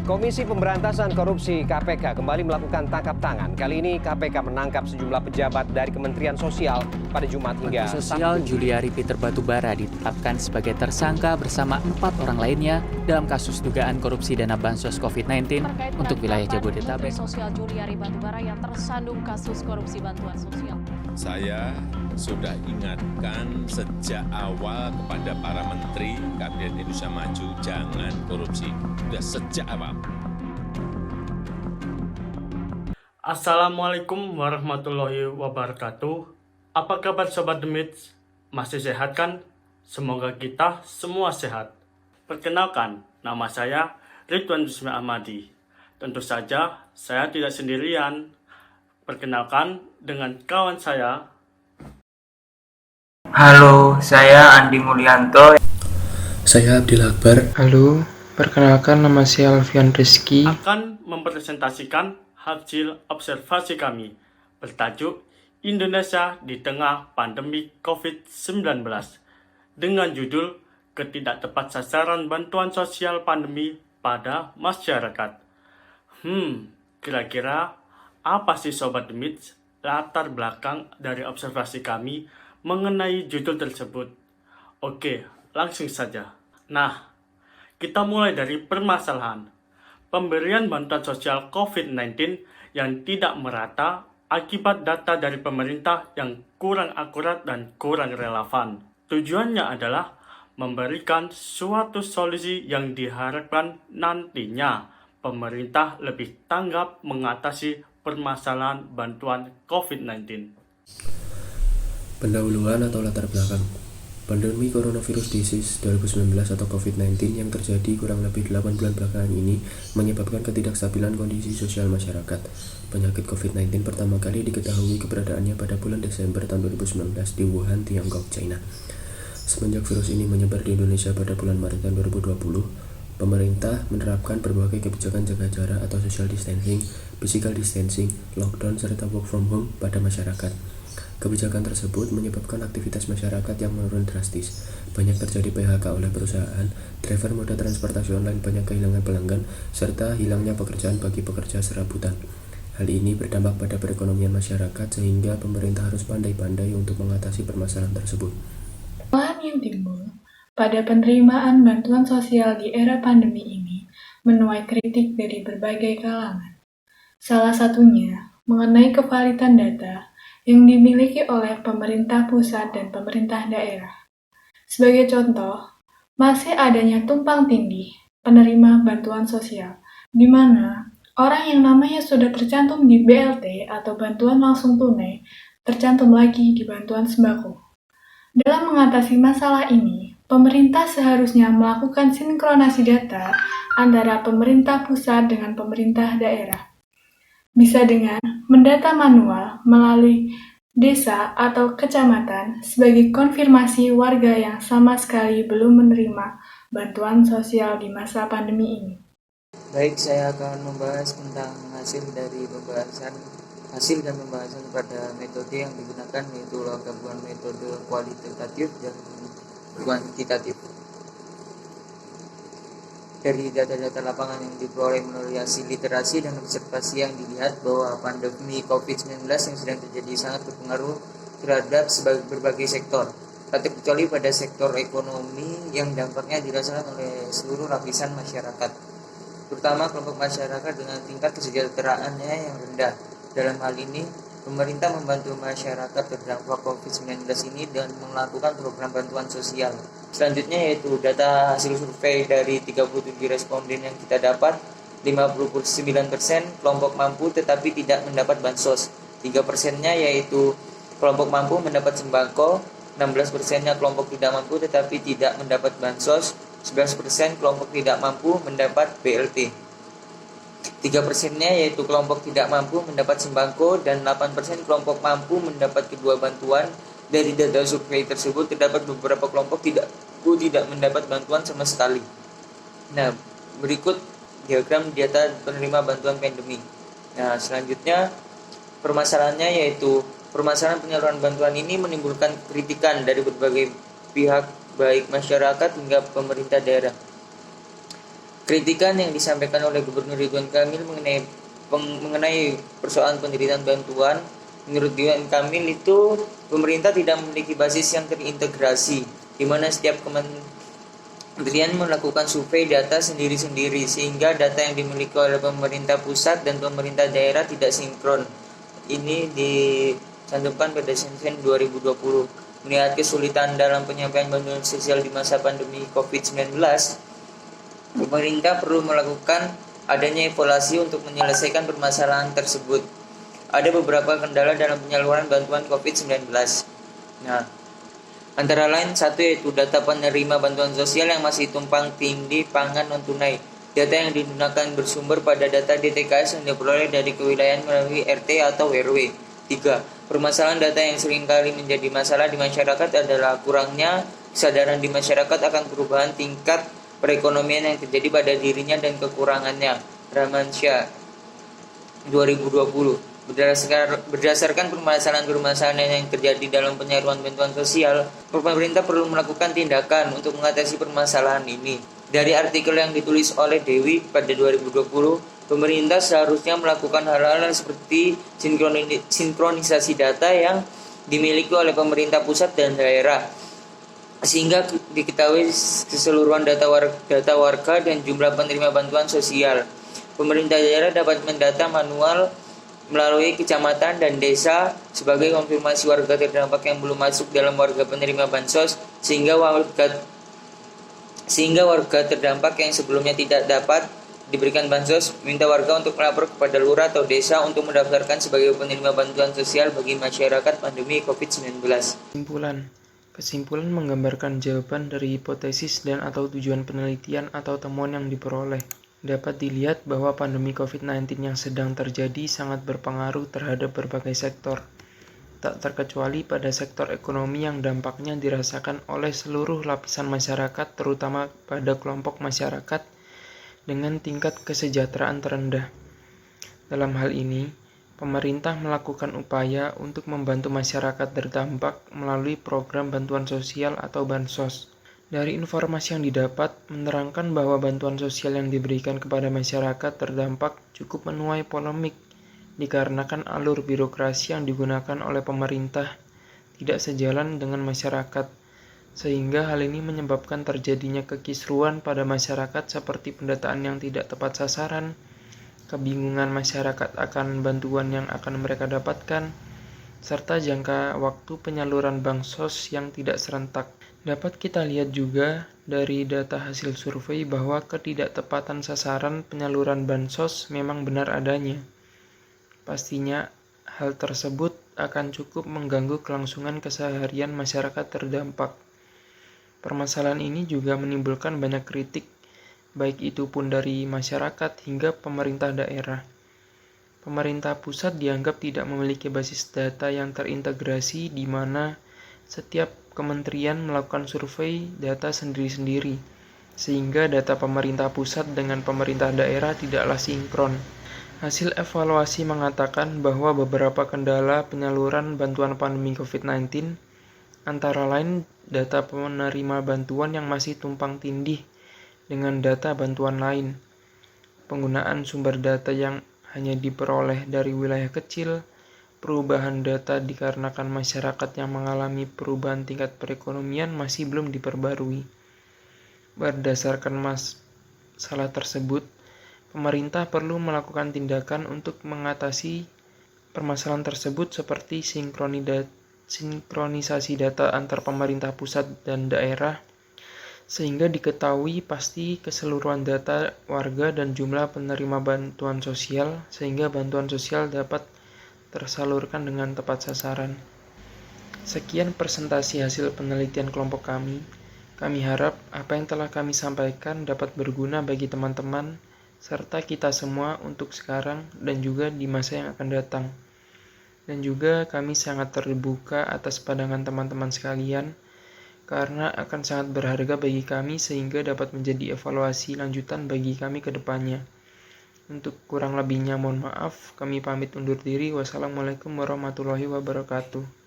Komisi Pemberantasan Korupsi (KPK) kembali melakukan tangkap tangan. Kali ini KPK menangkap sejumlah pejabat dari Kementerian Sosial pada Jumat hingga Menteri Sosial Sabtu. Juliari Peter Batubara ditetapkan sebagai tersangka bersama 4 orang lainnya dalam kasus dugaan korupsi dana bansos COVID-19 untuk wilayah Jabodetabek. Menteri Sosial Juliari Batubara yang tersandung kasus korupsi bantuan sosial. Saya sudah ingatkan sejak awal kepada para menteri Kabinet Indonesia Maju, jangan korupsi. Sudah sejak awal. Assalamualaikum warahmatullahi wabarakatuh. Apa kabar Sobat Demits? Masih sehat kan? Semoga kita semua sehat. Perkenalkan, nama saya Ridwan Rusmi Ahmadi. Tentu saja saya tidak sendirian. Perkenalkan dengan kawan saya. Halo, saya Andi Mulyanto. Saya Abdil Akbar. Halo, perkenalkan nama saya Alfian Rizky. Akan mempresentasikan hasil observasi kami bertajuk Indonesia di tengah pandemi COVID-19 dengan judul Ketidaktepat Sasaran Bantuan Sosial Pandemi pada Masyarakat. Kira-kira apa sih Sobat Demits latar belakang dari observasi kami mengenai judul tersebut? Oke, langsung saja. Nah, kita mulai dari permasalahan pemberian bantuan sosial COVID-19 yang tidak merata akibat data dari pemerintah yang kurang akurat dan kurang relevan. Tujuannya adalah memberikan suatu solusi yang diharapkan nantinya pemerintah lebih tanggap mengatasi permasalahan bantuan COVID-19. Pendahuluan atau latar belakang. Pandemi Coronavirus Disease 2019 atau COVID-19 yang terjadi kurang lebih 8 bulan belakangan ini menyebabkan ketidakstabilan kondisi sosial masyarakat. Penyakit COVID-19 pertama kali diketahui keberadaannya pada bulan Desember tahun 2019 di Wuhan, Tiongkok, China. Semenjak virus ini menyebar di Indonesia pada bulan Maret tahun 2020, pemerintah menerapkan berbagai kebijakan jaga jarak atau social distancing, physical distancing, lockdown, serta work from home pada masyarakat. Kebijakan tersebut menyebabkan aktivitas masyarakat yang menurun drastis. Banyak terjadi PHK oleh perusahaan, driver moda transportasi online banyak kehilangan pelanggan, serta hilangnya pekerjaan bagi pekerja serabutan. Hal ini berdampak pada perekonomian masyarakat sehingga pemerintah harus pandai-pandai untuk mengatasi permasalahan tersebut. Permasalahan yang timbul pada penerimaan bantuan sosial di era pandemi ini menuai kritik dari berbagai kalangan. Salah satunya mengenai kevalidan data yang dimiliki oleh pemerintah pusat dan pemerintah daerah. Sebagai contoh, masih adanya tumpang tindih penerima bantuan sosial, di mana orang yang namanya sudah tercantum di BLT atau bantuan langsung tunai tercantum lagi di bantuan sembako. Dalam mengatasi masalah ini, pemerintah seharusnya melakukan sinkronasi data antara pemerintah pusat dengan pemerintah daerah. Bisa dengan mendata manual melalui desa atau kecamatan sebagai konfirmasi warga yang sama sekali belum menerima bantuan sosial di masa pandemi ini. Baik, saya akan membahas tentang hasil dan pembahasan pada metode yang digunakan, yaitu gabungan metode kualitatif dan kuantitatif. Dari data-data lapangan yang diperoleh melalui hasil literasi dan observasi yang dilihat bahwa pandemi COVID-19 yang sedang terjadi sangat berpengaruh terhadap berbagai sektor, tak terkecuali pada sektor ekonomi yang dampaknya dirasakan oleh seluruh lapisan masyarakat, terutama kelompok masyarakat dengan tingkat kesejahteraannya yang rendah. Dalam hal ini, pemerintah membantu masyarakat terdampak COVID-19 ini dengan melakukan program bantuan sosial. Selanjutnya yaitu data hasil survei dari 37 responden yang kita dapat, 59% kelompok mampu tetapi tidak mendapat bansos, 3%-nya yaitu kelompok mampu mendapat sembako, 16%-nya kelompok tidak mampu tetapi tidak mendapat bansos, 11% kelompok tidak mampu mendapat BLT. 3%-nya yaitu kelompok tidak mampu mendapat sembako dan 8% kelompok mampu mendapat kedua bantuan. Dari data survei tersebut terdapat beberapa kelompok tidak mendapat bantuan sama sekali. Nah, berikut diagram data penerima bantuan pandemi. Nah, selanjutnya permasalahannya yaitu permasalahan penyaluran bantuan ini menimbulkan kritikan dari berbagai pihak baik masyarakat hingga pemerintah daerah. Kritikan yang disampaikan oleh Gubernur Ridwan Kamil mengenai persoalan pendirian bantuan, menurut Ridwan Kamil itu pemerintah tidak memiliki basis yang terintegrasi, di mana setiap kementerian melakukan survei data sendiri-sendiri, sehingga data yang dimiliki oleh pemerintah pusat dan pemerintah daerah tidak sinkron. Ini dicantumkan pada Sensen 2020. Melihat kesulitan dalam penyampaian bantuan sosial di masa pandemi COVID-19, pemerintah perlu melakukan adanya evaluasi untuk menyelesaikan permasalahan tersebut. Ada beberapa kendala dalam penyaluran bantuan COVID-19. Nah, antara lain satu yaitu data penerima bantuan sosial yang masih tumpang tindih pangan non-tunai. Data yang digunakan bersumber pada data DTKS yang diperoleh dari kewilayahan melalui RT atau RW. 3. Permasalahan data yang seringkali menjadi masalah di masyarakat adalah kurangnya kesadaran di masyarakat akan perubahan tingkat perekonomian yang terjadi pada dirinya dan kekurangannya. Ramansyah 2020. Berdasarkan permasalahan yang terjadi dalam penyaluran bantuan sosial, pemerintah perlu melakukan tindakan untuk mengatasi permasalahan ini. Dari artikel yang ditulis oleh Dewi pada 2020, pemerintah seharusnya melakukan hal-hal seperti sinkronisasi data yang dimiliki oleh pemerintah pusat dan daerah, sehingga diketahui keseluruhan data warga dan jumlah penerima bantuan sosial. Pemerintah daerah dapat mendata manual melalui kecamatan dan desa sebagai konfirmasi warga terdampak yang belum masuk dalam warga penerima bansos, sehingga warga terdampak yang sebelumnya tidak dapat diberikan bansos minta warga untuk melapor kepada lurah atau desa untuk mendaftarkan sebagai penerima bantuan sosial bagi masyarakat pandemi COVID-19. Kesimpulan menggambarkan jawaban dari hipotesis dan atau tujuan penelitian atau temuan yang diperoleh. Dapat dilihat bahwa pandemi COVID-19 yang sedang terjadi sangat berpengaruh terhadap berbagai sektor, tak terkecuali pada sektor ekonomi yang dampaknya dirasakan oleh seluruh lapisan masyarakat, terutama pada kelompok masyarakat dengan tingkat kesejahteraan terendah. Dalam hal ini, pemerintah melakukan upaya untuk membantu masyarakat terdampak melalui program bantuan sosial atau bansos. Dari informasi yang didapat, menerangkan bahwa bantuan sosial yang diberikan kepada masyarakat terdampak cukup menuai polemik, dikarenakan alur birokrasi yang digunakan oleh pemerintah tidak sejalan dengan masyarakat, sehingga hal ini menyebabkan terjadinya kekisruan pada masyarakat seperti pendataan yang tidak tepat sasaran, kebingungan masyarakat akan bantuan yang akan mereka dapatkan, serta jangka waktu penyaluran bansos yang tidak serentak. Dapat kita lihat juga dari data hasil survei bahwa ketidaktepatan sasaran penyaluran bansos memang benar adanya. Pastinya hal tersebut akan cukup mengganggu kelangsungan keseharian masyarakat terdampak. Permasalahan ini juga menimbulkan banyak kritik, baik itu pun dari masyarakat hingga pemerintah daerah. Pemerintah pusat dianggap tidak memiliki basis data yang terintegrasi di mana setiap kementerian melakukan survei data sendiri-sendiri, sehingga data pemerintah pusat dengan pemerintah daerah tidaklah sinkron. Hasil evaluasi mengatakan bahwa beberapa kendala penyaluran bantuan pandemi COVID-19 antara lain data penerima bantuan yang masih tumpang tindih dengan data bantuan lain, penggunaan sumber data yang hanya diperoleh dari wilayah kecil, perubahan data dikarenakan masyarakat yang mengalami perubahan tingkat perekonomian masih belum diperbarui. Berdasarkan masalah tersebut, pemerintah perlu melakukan tindakan untuk mengatasi permasalahan tersebut seperti sinkronisasi data antar pemerintah pusat dan daerah, sehingga diketahui pasti keseluruhan data warga dan jumlah penerima bantuan sosial, sehingga bantuan sosial dapat tersalurkan dengan tepat sasaran. Sekian presentasi hasil penelitian kelompok kami. Kami harap apa yang telah kami sampaikan dapat berguna bagi teman-teman serta kita semua untuk sekarang dan juga di masa yang akan datang. Dan juga kami sangat terbuka atas pandangan teman-teman sekalian karena akan sangat berharga bagi kami sehingga dapat menjadi evaluasi lanjutan bagi kami ke depannya. Untuk kurang lebihnya mohon maaf, kami pamit undur diri. Wassalamualaikum warahmatullahi wabarakatuh.